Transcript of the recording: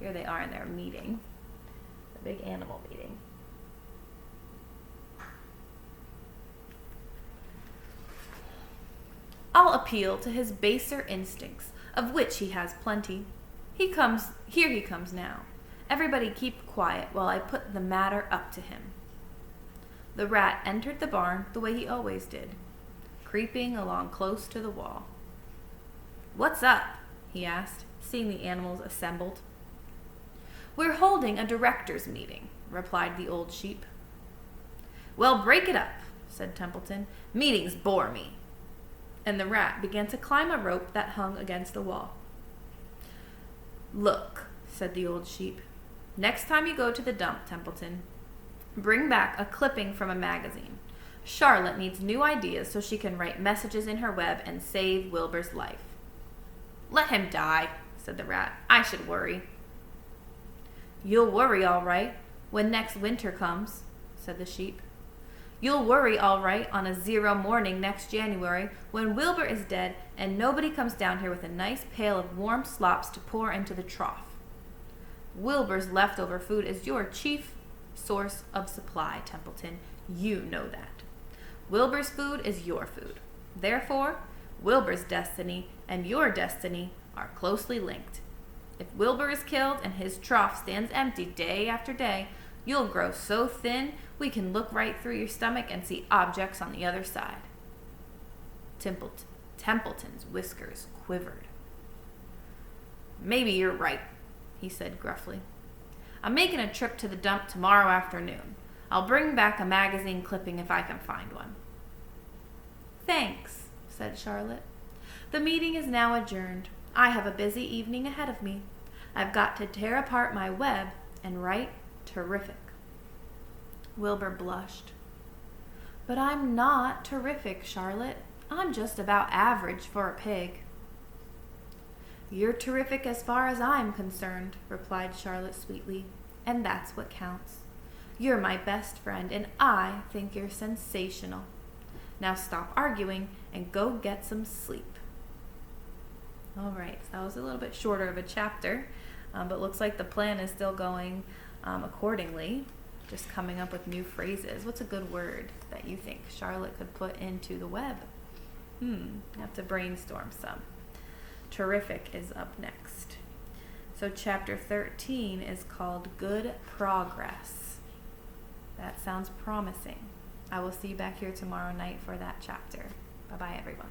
Here they are in their meeting, the big animal meeting. I'll appeal to his baser instincts, of which he has plenty. Here he comes now. Everybody keep quiet while I put the matter up to him. The rat entered the barn the way he always did, creeping along close to the wall. What's up? He asked, seeing the animals assembled. We're holding a directors' meeting, replied the old sheep. Well, break it up, said Templeton. Meetings bore me. And the rat began to climb a rope that hung against the wall. Look, said the old sheep. Next time you go to the dump, Templeton, bring back a clipping from a magazine. Charlotte needs new ideas so she can write messages in her web and save Wilbur's life. Let him die, said the rat. I should worry. You'll worry all right when next winter comes, said the sheep. You'll worry all right on a 0 morning next January when Wilbur is dead and nobody comes down here with a nice pail of warm slops to pour into the trough. Wilbur's leftover food is your chief source of supply, Templeton. You know that. Wilbur's food is your food. Therefore, Wilbur's destiny and your destiny are closely linked. If Wilbur is killed and his trough stands empty day after day, you'll grow so thin we can look right through your stomach and see objects on the other side. Templeton's whiskers quivered. Maybe you're right, he said gruffly. I'm making a trip to the dump tomorrow afternoon. I'll bring back a magazine clipping if I can find one. Thanks, said Charlotte. The meeting is now adjourned. I have a busy evening ahead of me. I've got to tear apart my web and write terrific. Wilbur blushed. But I'm not terrific, Charlotte. I'm just about average for a pig. You're terrific as far as I'm concerned, replied Charlotte sweetly, and that's what counts. You're my best friend, and I think you're sensational. Now stop arguing and go get some sleep. All right, so that was a little bit shorter of a chapter, but looks like the plan is still going accordingly, just coming up with new phrases. What's a good word that you think Charlotte could put into the web? Have to brainstorm some. Terrific is up next. So chapter 13 is called Good Progress. That sounds promising. I will see you back here tomorrow night for that chapter. Bye-bye, everyone.